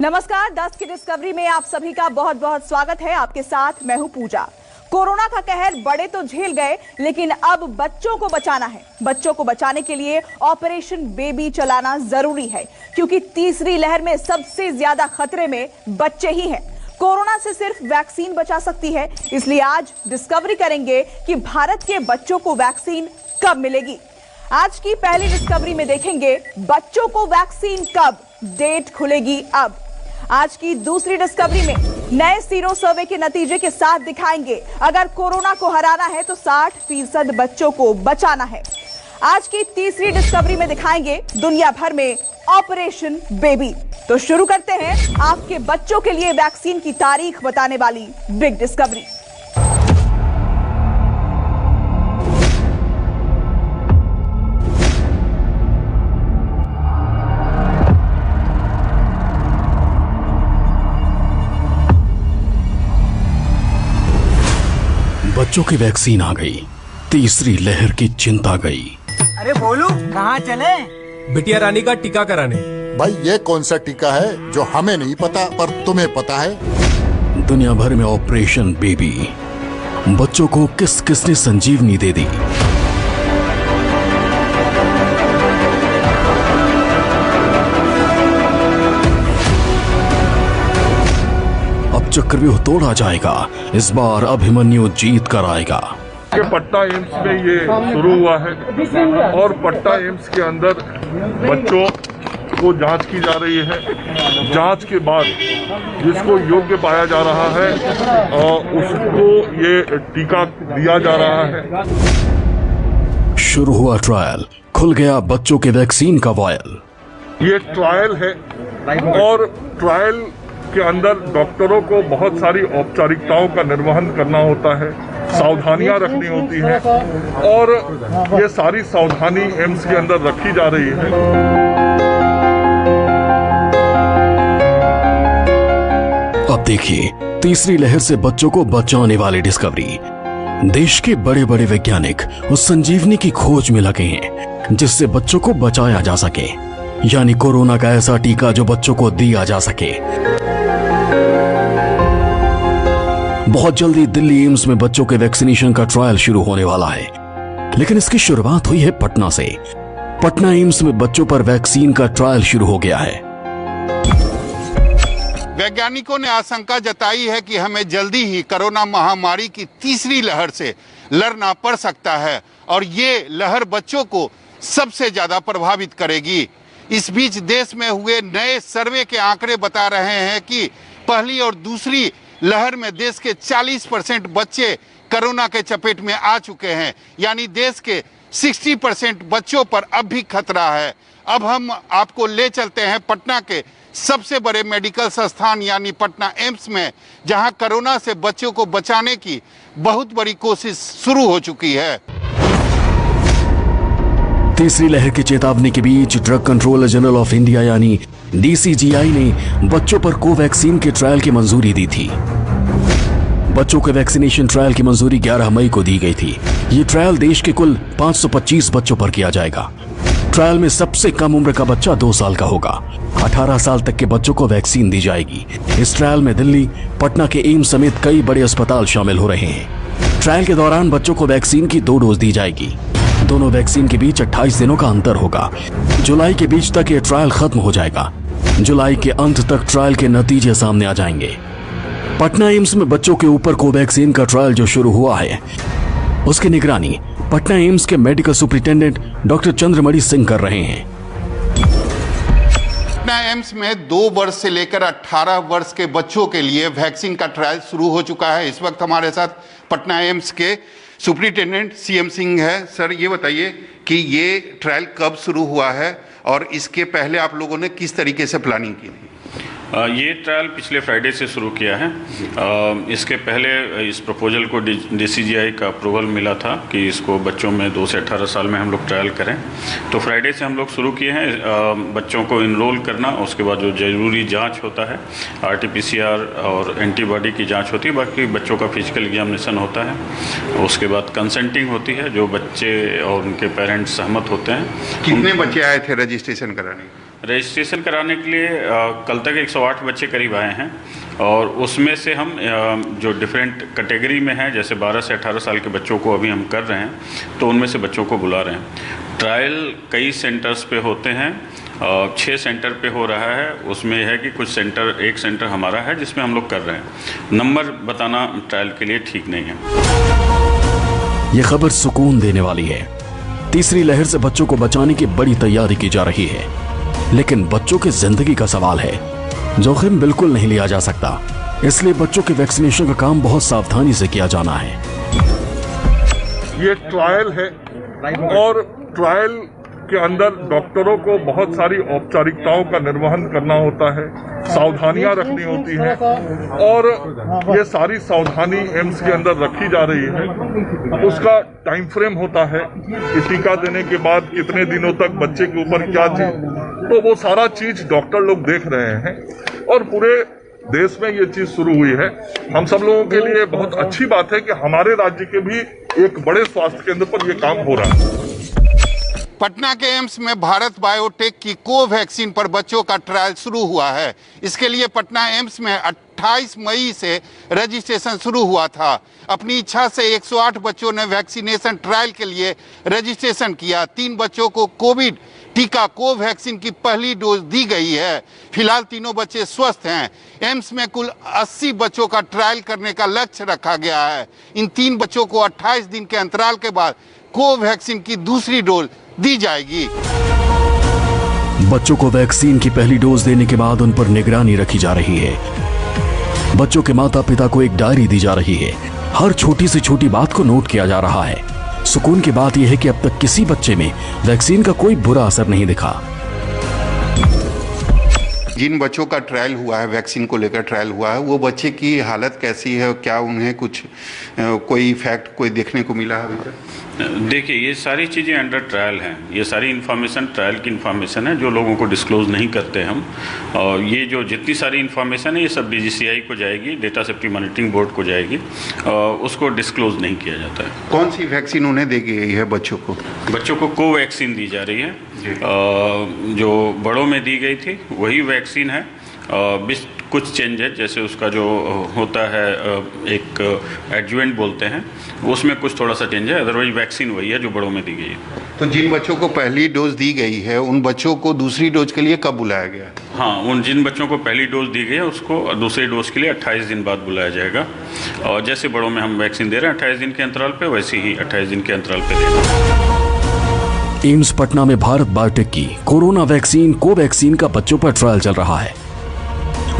नमस्कार, 10 की डिस्कवरी में आप सभी का बहुत बहुत स्वागत है। आपके साथ मैं हूं पूजा। कोरोना का कहर बड़े तो झेल गए, लेकिन अब बच्चों को बचाना है। बच्चों को बचाने के लिए ऑपरेशन बेबी चलाना जरूरी है, क्योंकि तीसरी लहर में सबसे ज्यादा खतरे में बच्चे ही हैं। कोरोना से सिर्फ वैक्सीन बचा सकती है, इसलिए आज डिस्कवरी करेंगे कि भारत के बच्चों को वैक्सीन कब मिलेगी। आज की पहली डिस्कवरी में देखेंगे बच्चों को वैक्सीन कब, डेट खुलेगी अब। आज की दूसरी डिस्कवरी में नए सीरो सर्वे के नतीजे के साथ दिखाएंगे अगर कोरोना को हराना है तो 60% बच्चों को बचाना है। आज की तीसरी डिस्कवरी में दिखाएंगे दुनिया भर में ऑपरेशन बेबी। तो शुरू करते हैं आपके बच्चों के लिए वैक्सीन की तारीख बताने वाली बिग डिस्कवरी। बच्चों की वैक्सीन आ गई, तीसरी लहर की चिंता गई। अरे बोलू कहाँ चले? बिटिया रानी का टीका कराने। भाई ये कौन सा टीका है जो हमें नहीं पता पर तुम्हें पता है? दुनिया भर में ऑपरेशन बेबी। बच्चों को किस किसने संजीवनी दे दी। अब चक्रव्यूह तोड़ा जाएगा, इस बार अभिमन्यु जीत कर आएगा। पटना एम्स में ये शुरू हुआ है और पटना एम्स के अंदर बच्चों को जांच की जा रही है। जांच के बाद जिसको योग्य पाया जा रहा है उसको ये टीका दिया जा रहा है। शुरू हुआ ट्रायल, खुल गया बच्चों के वैक्सीन का वायल। ये ट्रायल है और ट्रायल के अंदर डॉक्टरों को बहुत सारी औपचारिकताओं का निर्वहन करना होता है, सावधानियां रखनी होती हैं और ये सारी सावधानी एम्स के अंदर रखी जा रही है। अब देखिए तीसरी लहर से बच्चों को बचाने वाली डिस्कवरी। देश के बड़े बड़े वैज्ञानिक उस संजीवनी की खोज में लगे हैं जिससे बच्चों को बचाया जा सके, यानी कोरोना का ऐसा टीका जो बच्चों को दिया जा सके। बहुत जल्दी दिल्ली एम्स में बच्चों के वैक्सीनेशन का ट्रायल शुरू होने वाला है, लेकिन इसकी शुरुआत हुई है पटना से। पटना एम्स में बच्चों पर वैक्सीन का ट्रायल शुरू हो गया है। वैज्ञानिकों ने आशंका जताई है कि हमें जल्दी ही कोरोना महामारी की तीसरी लहर से लड़ना पड़ सकता है और ये लहर बच्चों को सबसे ज्यादा प्रभावित करेगी। इस बीच देश में हुए नए सर्वे के आंकड़े बता रहे हैं कि पहली और दूसरी लहर में देश के 40% बच्चे कोरोना के चपेट में आ चुके हैं, यानी देश के 60% बच्चों पर अब भी खतरा है। अब हम आपको ले चलते हैं पटना के सबसे बड़े मेडिकल संस्थान यानी पटना एम्स में, जहां कोरोना से बच्चों को बचाने की बहुत बड़ी कोशिश शुरू हो चुकी है। तीसरी लहर की चेतावनी के बीच drug controller general of India यानी DCGI ने बच्चों पर कोवैक्सीन के ट्रायल की मंजूरी दी थी। बच्चों के वैक्सीनेशन ट्रायल की मंजूरी 11 मई को दी गई थी। ये ट्रायल देश के कुल 525 बच्चों पर किया जाएगा। ट्रायल में सबसे कम उम्र का बच्चा 2 साल का होगा। 18 साल तक के बच्चों को वैक्सीन दी जाएगी। इस ट्रायल में दिल्ली, पटना के एम्स समेत कई बड़े अस्पताल शामिल हो रहे हैं। ट्रायल के दौरान बच्चों को वैक्सीन की 2 डोज दी जाएगी। दोनों वैक्सीन के बीच 28 दिनों का अंतर होगा। जुलाई के बीच तक ये ट्रायल खत्म हो जाएगा। जुलाई के अंत तक ट्रायल के नतीजे सामने आ जाएंगे। पटना एम्स में बच्चों के ऊपर कोवैक्सीन का ट्रायल जो शुरू हुआ है, उसकी निगरानी पटना एम्स के medical superintendent doctor Chandramani Singh कर रहे हैं। पटना एम्स में 2 वर्ष से लेकर 18 वर्ष के बच्चों के लिए वैक्सीन का ट्रायल शुरू हो चुका है। इस वक्त हमारे साथ पटना एम्स के सुपरिटेंडेंट CM सिंह है। सर, ये बताइए कि ये ट्रायल कब शुरू हुआ है और इसके पहले आप लोगों ने किस तरीके से प्लानिंग की थी? ये ट्रायल पिछले फ्राइडे से शुरू किया है। इसके पहले इस प्रपोजल को DCGI का अप्रूवल मिला था कि इसको बच्चों में 2 से 18 साल में हम लोग ट्रायल करें, तो फ्राइडे से हम लोग शुरू किए हैं बच्चों को इनरोल करना। उसके बाद जो ज़रूरी जांच होता है, RT-PCR और एंटीबॉडी की जांच होती है, बाकी बच्चों का फिजिकल एग्जामिनेशन होता है। उसके बाद कंसेंटिंग होती है, जो बच्चे और उनके पेरेंट्स सहमत होते हैं। कितने बच्चे आए थे रजिस्ट्रेशन कराने? रजिस्ट्रेशन कराने के लिए कल तक 108 बच्चे करीब आए हैं और उसमें से हम जो डिफरेंट कैटेगरी में हैं, जैसे 12 से 18 साल के बच्चों को अभी हम कर रहे हैं, तो उनमें से बच्चों को बुला रहे हैं। ट्रायल कई सेंटर्स पे होते हैं, 6 सेंटर पे हो रहा है। उसमें है कि कुछ सेंटर, एक सेंटर हमारा है जिसमें हम लोग कर रहे हैं। नंबर बताना ट्रायल के लिए ठीक नहीं है। ये खबर सुकून देने वाली है। तीसरी लहर से बच्चों को बचाने की बड़ी तैयारी की जा रही है, लेकिन बच्चों की जिंदगी का सवाल है, जोखिम बिल्कुल नहीं लिया जा सकता। इसलिए बच्चों के वैक्सीनेशन का काम बहुत सावधानी से किया जाना है। ये ट्रायल है और ट्रायल के अंदर डॉक्टरों को बहुत सारी औपचारिकताओं का निर्वहन करना होता है, सावधानियां रखनी होती हैं और ये सारी सावधानी एम्स के अंदर रखी जा रही है। उसका टाइम फ्रेम होता है कि टीका देने के बाद कितने दिनों तक बच्चे के ऊपर क्या चीज, तो वो सारा चीज डॉक्टर लोग देख रहे हैं और पूरे देश में ये चीज शुरू हुई है। हम सब लोगों के लिए बहुत अच्छी बात है कि हमारे राज्य के भी एक बड़े स्वास्थ्य केंद्र पर ये काम हो रहा है। पटना के एम्स में भारत बायोटेक की कोवैक्सीन पर बच्चों का ट्रायल शुरू हुआ है। इसके लिए पटना एम्स में 28 मई से रजिस्ट्रेशन शुरू हुआ था। अपनी इच्छा से 108 बच्चों ने वैक्सीनेशन ट्रायल के लिए रजिस्ट्रेशन किया। 3 बच्चों को कोविड टीका कोवैक्सीन की पहली डोज दी गई है। फिलहाल तीनों बच्चे स्वस्थ हैं। एम्स में कुल 80 बच्चों का ट्रायल करने का लक्ष्य रखा गया है। इन 3 बच्चों को 28 दिन के अंतराल के बाद कोवैक्सीन की दूसरी डोज दी जाएगी। बच्चों को वैक्सीन की पहली डोज देने के बाद उन पर निगरानी रखी जा रही है। बच्चों के माता पिता को एक डायरी दी जा रही है। हर छोटी से छोटी बात को नोट किया जा रहा है। सुकून की बात यह है कि अब तक किसी बच्चे में वैक्सीन का कोई बुरा असर नहीं दिखा। जिन बच्चों का ट्रायल हुआ है, वैक्सीन को लेकर ट्रायल हुआ है, वो बच्चे की हालत कैसी है? क्या उन्हें कुछ कोई इफेक्ट कोई देखने को मिला है अभी तक? देखिए, ये सारी चीज़ें अंडर ट्रायल हैं। ये सारी इन्फॉर्मेशन ट्रायल की इन्फॉर्मेशन है जो लोगों को डिस्क्लोज नहीं करते हम। और ये जो जितनी सारी इन्फॉर्मेशन है ये सब DGCI को जाएगी, डेटा सेफ्टी मॉनिटरिंग बोर्ड को जाएगी, उसको डिस्क्लोज नहीं किया जाता है। कौन सी वैक्सीन उन्हें दी गई है बच्चों को? बच्चों को कोवैक्सीन दी जा रही है। जो बड़ों में दी गई थी वही वैक्सीन है। कुछ चेंज है, जैसे उसका जो होता है एक एडजुवेंट बोलते हैं, उसमें कुछ थोड़ा सा चेंज है, अदरवाइज वैक्सीन वही है जो बड़ों में दी गई है। तो जिन बच्चों को पहली डोज दी गई है उन बच्चों को दूसरी डोज के लिए कब बुलाया गया? हाँ, उन जिन बच्चों को पहली डोज दी गई है उसको दूसरी डोज के लिए 28 दिन बाद बुलाया जाएगा। और जैसे बड़ों में हम वैक्सीन दे रहे हैं 28 दिन के अंतराल पे, वैसे ही 28 दिन के अंतराल पे देना। एम्स पटना में भारत बायोटेक की कोरोना वैक्सीन कोवैक्सीन का बच्चों पर ट्रायल चल रहा है।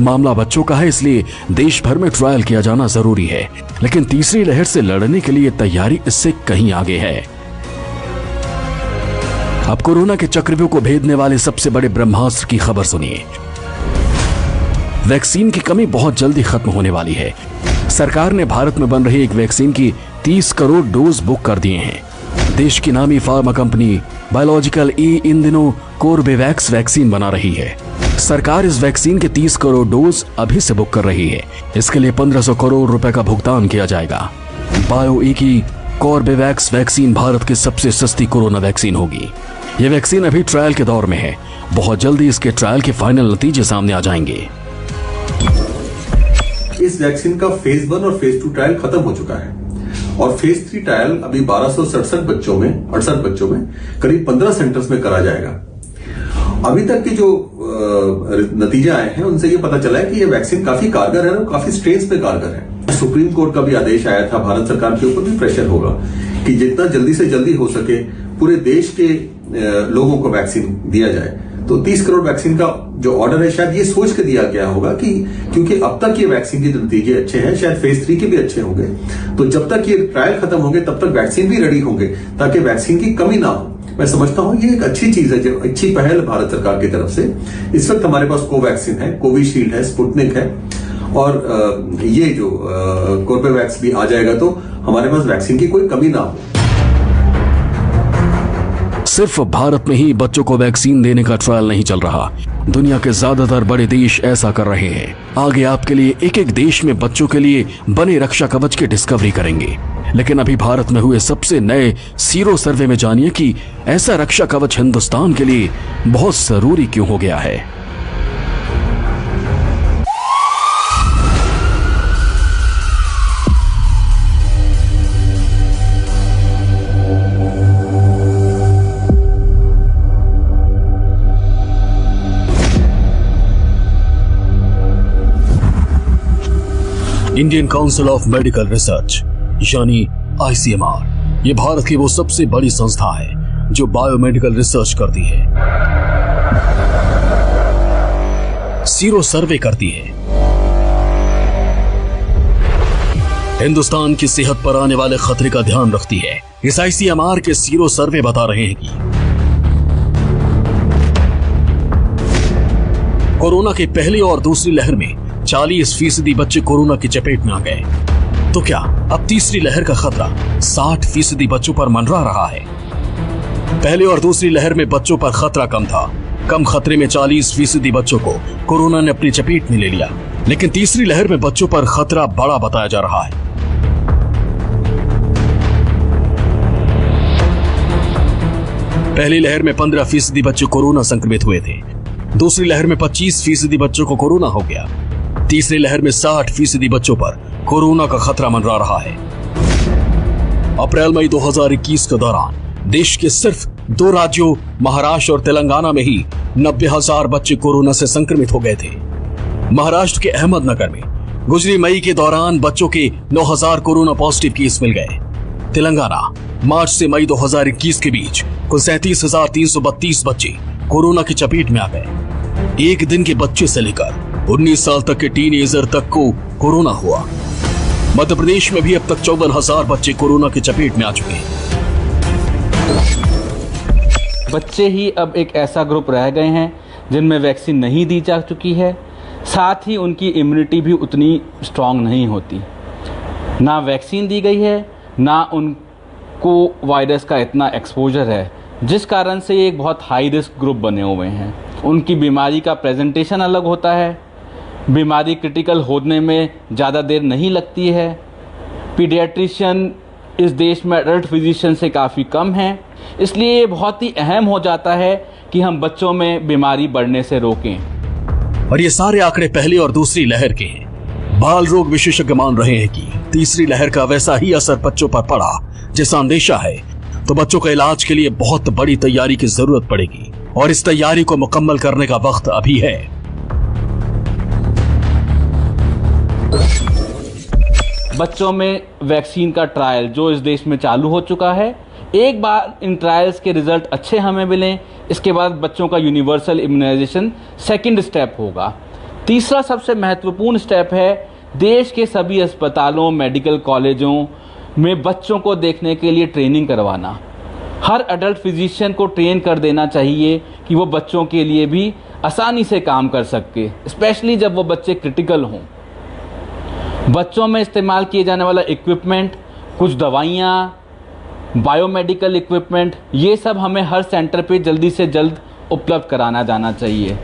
मामला बच्चों का है, इसलिए देश भर में ट्रायल किया जाना जरूरी है। लेकिन तीसरी लहर से लड़ने के लिए तैयारी इससे कहीं आगे है। अब कोरोना के चक्रव्यूह को भेदने वाले सबसे बड़े ब्रह्मास्त्र की खबर सुनिए। वैक्सीन की कमी बहुत जल्दी खत्म होने वाली है। सरकार ने भारत में बन रही एक वैक्सीन की 30 करोड़ डोज बुक कर दिए हैं। देश की नामी फार्मा कंपनी बायोलॉजिकल इन दिनों कोर्बेवैक्स वैक्सीन बना रही है। सरकार इस वैक्सीन के 30 करोड़ डोज अभी से बुक कर रही है। इसके लिए 1500 करोड़ रुपए का भुगतान किया जाएगा। बायो की कोर्बेवैक्स वैक्सीन भारत की सबसे सस्ती कोरोना वैक्सीन होगी। यह वैक्सीन अभी ट्रायल के दौर में है। बहुत जल्दी इसके ट्रायल के फाइनल नतीजे सामने आ जाएंगे। इस वैक्सीन का फेज 1 और फेज 2 ट्रायल खत्म हो चुका है और फेज 3 ट्रायल अभी 1267 बच्चों में 68 बच्चों में करीब 15 सेंटर्स में करा जाएगा। अभी तक के जो नतीजे आए हैं उनसे ये पता चला है कि ये वैक्सीन काफी कारगर है और काफी स्ट्रेन्स पे कारगर है। सुप्रीम कोर्ट का भी आदेश आया था, भारत सरकार के ऊपर भी प्रेशर होगा कि जितना जल्दी से जल्दी हो सके पूरे देश के लोगों को वैक्सीन दिया जाए। तो 30 करोड़ वैक्सीन का जो ऑर्डर है शायद ये सोच के दिया गया होगा कि क्योंकि अब तक ये वैक्सीन के नतीजे अच्छे हैं, शायद फेज 3 के भी अच्छे होंगे, तो जब तक ये ट्रायल खत्म होंगे तब तक वैक्सीन भी रेडी होंगे ताकि वैक्सीन की कमी ना हो। मैं समझता हूं ये एक अच्छी चीज है, जो अच्छी पहल भारत सरकार की तरफ से। इस वक्त हमारे पास कोवैक्सीन है, कोविशील्ड है, स्पुतनिक है और ये जो कोर्बेवैक्स भी आ जाएगा तो हमारे पास वैक्सीन की कोई कमी ना हो। सिर्फ भारत में ही बच्चों को वैक्सीन देने का ट्रायल नहीं चल रहा, दुनिया के ज्यादातर बड़े देश ऐसा कर रहे हैं। आगे आपके लिए एक एक देश में बच्चों के लिए बने रक्षा कवच की डिस्कवरी करेंगे। लेकिन अभी भारत में हुए सबसे नए सीरो सर्वे में जानिए कि ऐसा रक्षा कवच हिंदुस्तान के लिए बहुत जरूरी क्यों हो गया है। Indian council of medical research यानी ICMR, ये भारत की वो सबसे बड़ी संस्था है जो बायोमेडिकल रिसर्च करती है, सीरो सर्वे करती है, हिंदुस्तान की सेहत पर आने वाले खतरे का ध्यान रखती है। इस ICMR के सीरो सर्वे बता रहे हैं कि कोरोना के पहली और दूसरी लहर में 40% बच्चे कोरोना की चपेट में आ गए, तो क्या अब तीसरी लहर का खतरा 60% बच्चों पर मंडरा रहा है? पहले और दूसरी लहर में बच्चों पर खतरा कम था, कम खतरे में 40% बच्चों को कोरोना ने अपनी चपेट में ले लिया, लेकिन तीसरी लहर में बच्चों पर खतरा बड़ा बताया जा रहा है। पहली लहर में 15% बच्चे कोरोना संक्रमित हुए थे, दूसरी लहर में 25% बच्चों को कोरोना हो गया, तीसरी लहर में 60% बच्चों पर कोरोना का खतरा मंडरा रहा है। अप्रैल-मई 2021 के दौरान देश के सिर्फ 2 राज्यों महाराष्ट्र और तेलंगाना में ही 90,000 बच्चे कोरोना से संक्रमित हो गए थे। महाराष्ट्र के अहमदनगर में गुजरी मई के दौरान बच्चों के 9,000 कोरोना पॉजिटिव केस मिल गए। तेलंगाना मार्च से मई 2021 के बीच कुल 37,332 बच्चे कोरोना की चपेट में आ गए। एक दिन के बच्चे से लेकर 19 साल तक के टीनेजर तक को कोरोना हुआ। मध्य प्रदेश में भी अब तक 54,000 बच्चे कोरोना की चपेट में आ चुके हैं। बच्चे ही अब एक ऐसा ग्रुप रह गए हैं जिनमें वैक्सीन नहीं दी जा चुकी है, साथ ही उनकी इम्यूनिटी भी उतनी स्ट्रांग नहीं होती। ना वैक्सीन दी गई है, ना उनको वायरस का इतना एक्सपोजर है, जिस कारण से ये एक बहुत हाई रिस्क ग्रुप बने हुए हैं। उनकी बीमारी का प्रेजेंटेशन अलग होता है, बीमारी क्रिटिकल होने में ज़्यादा देर नहीं लगती है, पीडियाट्रिशियन इस देश में एडल्ट फिजिशियन से काफ़ी कम है, इसलिए ये बहुत ही अहम हो जाता है कि हम बच्चों में बीमारी बढ़ने से रोकें। और ये सारे आंकड़े पहली और दूसरी लहर के हैं। बाल रोग विशेषज्ञ मान रहे हैं कि तीसरी लहर का वैसा ही असर बच्चों पर पड़ा जैसा अंदेशा है, तो बच्चों के इलाज के लिए बहुत बड़ी तैयारी की जरूरत पड़ेगी और इस तैयारी को मुकम्मल करने का वक्त अभी है। बच्चों में वैक्सीन का ट्रायल जो इस देश में चालू हो चुका है, एक बार इन ट्रायल्स के रिजल्ट अच्छे हमें मिलें, इसके बाद बच्चों का यूनिवर्सल इम्यूनाइजेशन सेकंड स्टेप होगा। तीसरा सबसे महत्वपूर्ण स्टेप है देश के सभी अस्पतालों, मेडिकल कॉलेजों में बच्चों को देखने के लिए ट्रेनिंग करवाना। हर एडल्ट फिजिशियन को ट्रेन कर देना चाहिए कि वो बच्चों के लिए भी आसानी से काम कर सके, स्पेशली जब वो बच्चे क्रिटिकल हों। बच्चों में इस्तेमाल किए जाने वाला इक्विपमेंट, कुछ दवाइयाँ, बायोमेडिकल इक्विपमेंट, ये सब हमें हर सेंटर पे जल्दी से जल्द उपलब्ध कराना जाना चाहिए।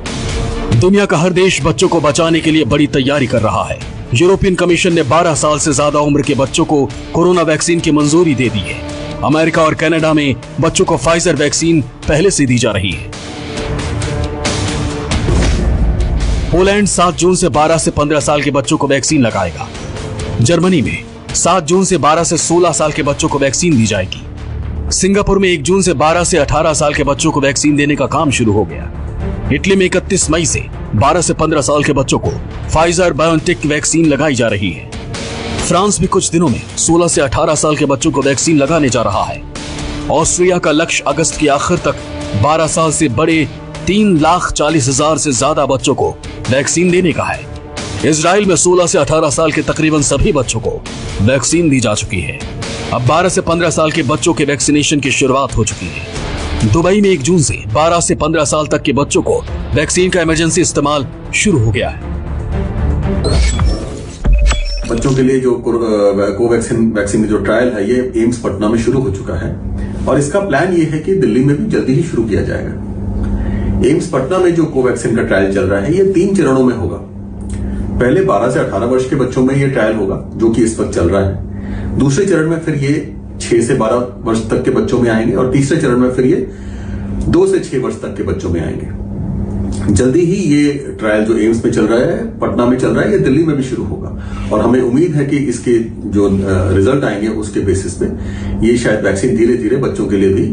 दुनिया का हर देश बच्चों को बचाने के लिए बड़ी तैयारी कर रहा है। यूरोपियन कमीशन ने 12 साल से ज्यादा उम्र के बच्चों को कोरोना वैक्सीन की मंजूरी दे दी है। अमेरिका और कनाडा में बच्चों को फाइजर वैक्सीन पहले से दी जा रही है। पोलैंड 7 जून से 12 से 15 साल के बच्चों को वैक्सीन लगाएगा। जर्मनी में 7 जून से 12 से 16 साल के बच्चों को वैक्सीन दी जाएगी। सिंगापुर में 1 जून से 12 से 18 साल के बच्चों को वैक्सीन देने का काम शुरू हो गया। इटली में 31 मई से 12 से 15 साल के बच्चों को फाइजर बायोनटेक वैक्सीन लगाई जा रही है। फ्रांस भी कुछ दिनों में 16 से 18 साल के बच्चों को वैक्सीन लगाने जा रहा है। ऑस्ट्रिया का लक्ष्य अगस्त के आखिर तक 12 साल से बड़े 3,40,000 से ज्यादा बच्चों को वैक्सीन देने का है। इजराइल में 16 से 18 साल के तकरीबन सभी बच्चों को वैक्सीन दी जा चुकी है। अब 12 से 15 साल के बच्चों के वैक्सीनेशन की शुरुआत हो चुकी है। दुबई में 1 जून से 12 से 15 साल तक के बच्चों को वैक्सीन का इमरजेंसी इस्तेमाल शुरू हो गया है। बच्चों के लिए जो कोवैक्सीन वैक्सीन में जो ट्रायल है, ये एम्स पटना में शुरू हो चुका है और इसका प्लान ये है कि दिल्ली में भी जल्दी ही शुरू किया जाएगा। एम्स पटना में जो कोवैक्सीन का ट्रायल चल रहा है, ये 3 चरणों में होगा। पहले 12 से 18 वर्ष के बच्चों में ये ट्रायल होगा, जो कि इस वक्त चल रहा है। दूसरे चरण में फिर ये 6 से 12 वर्ष तक के बच्चों में आएंगे और तीसरे चरण में फिर ये 2 से 6 वर्ष तक के बच्चों में आएंगे। जल्दी ही ये ट्रायल जो एम्स में चल रहा है, पटना में चल रहा है, ये दिल्ली में भी शुरू होगा और हमें उम्मीद है कि इसके जो रिजल्ट आएंगे उसके बेसिस पे ये शायद वैक्सीन धीरे धीरे बच्चों के लिए भी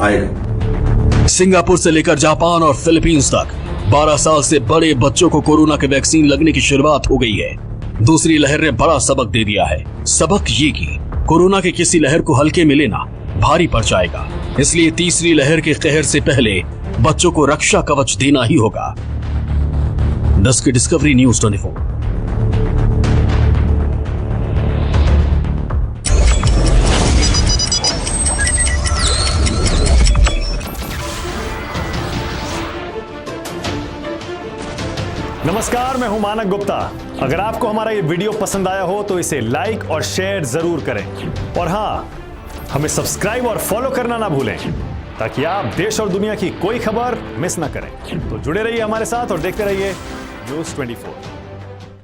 आएगा। सिंगापुर से लेकर जापान और फिलीपींस तक 12 साल से बड़े बच्चों को कोरोना के वैक्सीन लगने की शुरुआत हो गई है। दूसरी लहर ने बड़ा सबक दे दिया है। सबक ये कि कोरोना के किसी लहर को हल्के में लेना भारी पड़ जाएगा। इसलिए तीसरी लहर के कहर से पहले बच्चों को रक्षा कवच देना ही होगा। 10 की डिस्कवरी न्यूज 24। नमस्कार, मैं हूं मानक गुप्ता। अगर आपको हमारा ये वीडियो पसंद आया हो तो इसे लाइक और शेयर जरूर करें और हाँ, हमें सब्सक्राइब और फॉलो करना ना भूलें ताकि आप देश और दुनिया की कोई खबर मिस ना करें। तो जुड़े रहिए हमारे साथ और देखते रहिए न्यूज़ 24।